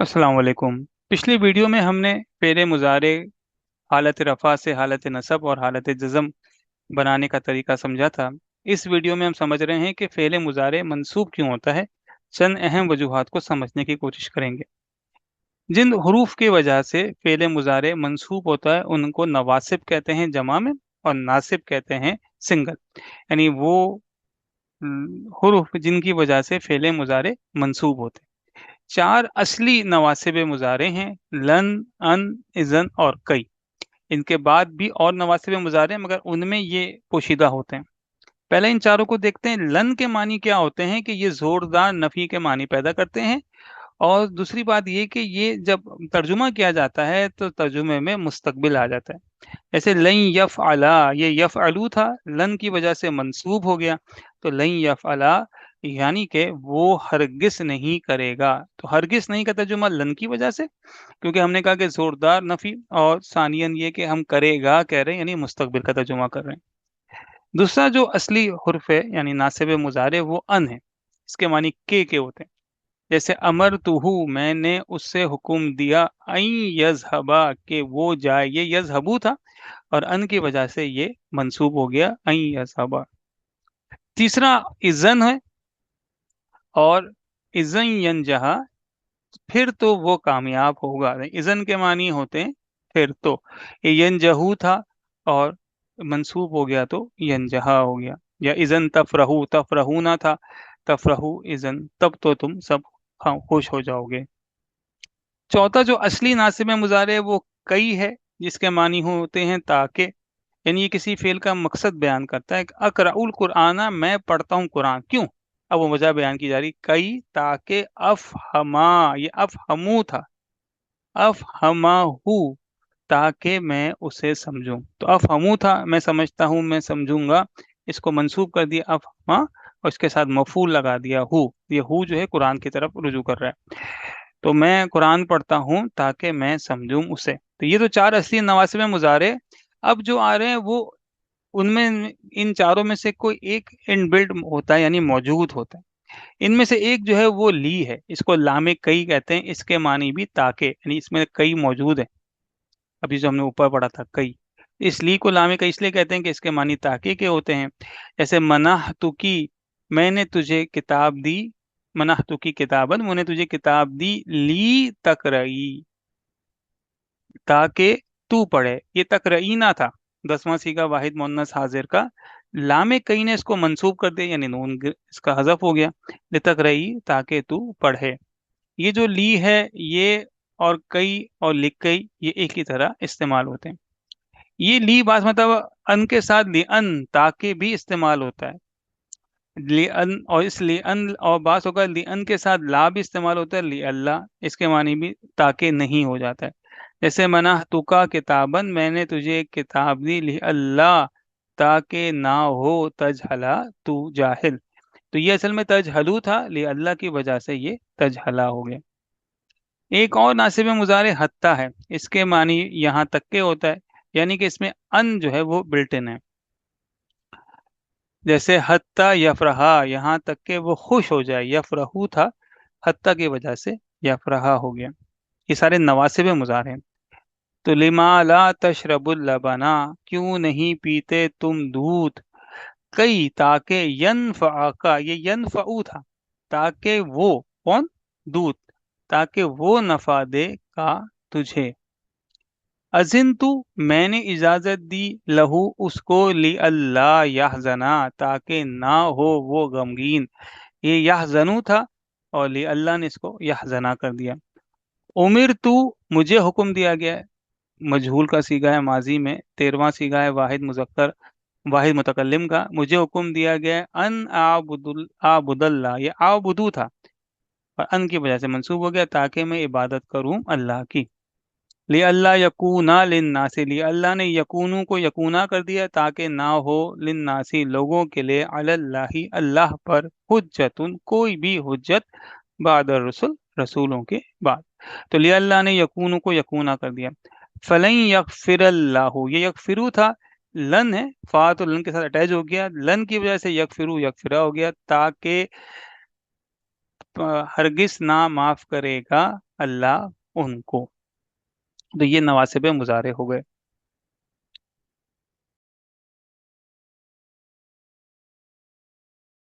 अस्सलाम वालेकुम। पिछली वीडियो में हमने फेरे मुजारे, हालत रफ़ा से हालत नसब और हालत जज़म बनाने का तरीका समझा था। इस वीडियो में हम समझ रहे हैं कि फेले मुजारे मंसूब क्यों होता है। चंद अहम वजूहात को समझने की कोशिश करेंगे। जिन हरूफ की वजह से फेले मुजारे मंसूब होता है उनको नवासिब कहते हैं जमा में, और नासिब कहते हैं सिंगल। यानी वो हरूफ जिनकी वजह से फेले मुजारे मंसूब होते हैं। 4 असली नवासिब मुज़ारे हैं, लन, अन, इज़न और कई। इनके बाद भी और नवासिब मुज़ारे हैं, मगर उनमें ये पोशीदा होते हैं। पहले इन चारों को देखते हैं। लन के मानी क्या होते हैं कि ये ज़ोरदार नफ़ी के मानी पैदा करते हैं, और दूसरी बात ये कि ये जब तर्जुमा किया जाता है तो तर्जुमे में मुस्तक़बिल आ जाता है। जैसे लन यफ़अला, ये यफ़अलू था, लन की वजह से मंसूब हो गया, तो लन यफ़अला यानी कि वो हरगिज़ नहीं करेगा। तो हरगिज़ नहीं का तर्जुमा लन की वजह से, क्योंकि हमने कहा कि ज़ोरदार नफ़ी, और सानियन ये कि हम करेगा कह रहे हैं, यानी मुस्तक़बिल का तर्जुमा कर रहे हैं। दूसरा जो असली हुर्फ़ है यानी नासिब मुज़ारे, वो अन है। इसके मानी के होते हैं। जैसे अमरतुहु, मैंने उससे हुक्म दिया, अन यज़हबा, कि वो जाए। ये यज़हबू था और अन की वजह से ये मंसूब हो गया अन यज़हबा। तीसरा इज़न है, और इज़न यनजहा, फिर तो वो कामयाब होगा। इज़न के मानी होते हैं फिर तो। ये यनजहू था और मंसूब हो गया तो यनजहा हो गया। या इज़न तफरहू, तफरहू ना था, तफरहू इज़न, तब तो तुम सब खुश हो जाओगे। चौथा जो असली नासिब मुज़ारे वो कई है, जिसके मानी होते हैं ताकि। यानी ये किसी फ़ेल का मकसद बयान करता है। अक़रउल कुरआना, मैं पढ़ता हूँ कुरान। क्यों? अब वो वजह बयान की जा रही। कई ताकि अफ़हमा, ये अफ़हमू था, अफ़हमाहू, ताकि मैं उसे समझूँ। तो अफ़हमू था, मैं समझता हूँ, मैं समझूँगा। इसको मंसूब कर दिया अफ़हमा, और इसके साथ मफ़ऊल लगा दिया हू। ये हू जो है कुरान की तरफ रुजू कर रहा है। तो मैं कुरान पढ़ता हूँ ताकि मैं समझूँ उसे। तो ये तो 4 असली नवासिब मुज़ारे। अब जो आ रहे हैं वो, उनमें इन चारों में से कोई एक इनबिल्ट होता है, यानी मौजूद होता है। इनमें से एक जो है वो ली है, इसको लामे कई कहते हैं। इसके मानी भी ताके, यानी इसमें कई मौजूद है। अभी जो हमने ऊपर पढ़ा था कई, इस ली को लामे कई इसलिए कहते हैं कि इसके मानी ताके के होते हैं। जैसे मनाह तुकी, मैंने तुझे किताब दी, मनाह तुकी किताबन, मैंने तुझे किताब दी, ली तकरई, ताकि तू पढ़े। ये तकरई ना था, 10वां सीगा वाहिद मुअन्नस हाजिर का। लामे कई ने इसको मंसूब कर दिया, यानी नून इसका हज़फ हो गया। लितकरई, ताकि तू पढ़े। ये जो ली है, ये और कई और लिख कई, ये एक ही तरह इस्तेमाल होते हैं। ये ली बास मतलब अन के साथ ली अन, ताकि भी इस्तेमाल होता है। ली अन, और इस ली अन, और बास होगा ली अन के साथ ला भी इस्तेमाल होता है, ली अल्लाह। इसके मानी भी ताकि नहीं हो जाता है। जैसे मना तुका किताबन, मैंने तुझे एक किताब दी, ली अल्लाह, ताकि ना हो तजहला, तू जाहिल। तो ये असल में तजहलू था, ली अल्लाह की वजह से ये तजहला हो गया। एक और नासिब मुज़ारे हत्ता है। इसके मानी यहाँ तक के होता है, यानी कि इसमें अन जो है वो बिल्ट इन है। जैसे हत्ता यफरहा, यहाँ तक के वो खुश हो जाए। यफरहू था, हत्ता की वजह से यफरहा हो गया। ये सारे नवासिब मुज़ारे हैं। तो लिमा ला तशरबुल लबना, क्यों नहीं पीते तुम दूध। कई ताके यनफ़अका, ये यनफ़अू था, ताकि वो कौन, दूध, ताकि वो नफा दे का तुझे। अज़िन तू, मैंने इजाजत दी, लहू उसको, ली अल्लाह यहज़ना, ताकि ना हो वो गमगीन। ये यहज़नू था, और ली अल्लाह ने इसको यहज़ना कर दिया। उमिर तू, मुझे हुक्म दिया गया है। मजहूल का सीगा है माजी में, 13वां सीगा है वाहिद मुज़क्कर वाहिद मुतकल्लिम का। मुझे हुक्म दिया गया है अन आबुदल्ला, ये आबुदू था, और अन की वजह से मंसूब हो गया, ताकि मैं इबादत करूं अल्लाह की। li अल्लाह यकूना लिन्नासी, li अल्लाह ने यकूनू को यकूना कर दिया, ताकि ना हो लिन्नासी लोगों के लिए, अलल्लाही अल्लाह पर, हुज्जतुन कोई भी हुज्जत, बाद रसूल रसूलों के बाद। तो li अल्लाह ने यकूनू को यकूना कर दिया। फलन यगफिरल्लाहु, ये यगफिरू था, लन है, फा तो लन के साथ अटैच हो गया, लन की वजह से यगफिरू यगफिरा हो गया, ताकि हरगिज ना माफ करेगा اللہ ان کو۔ تو یہ نواसिب مضارع ہو گئے۔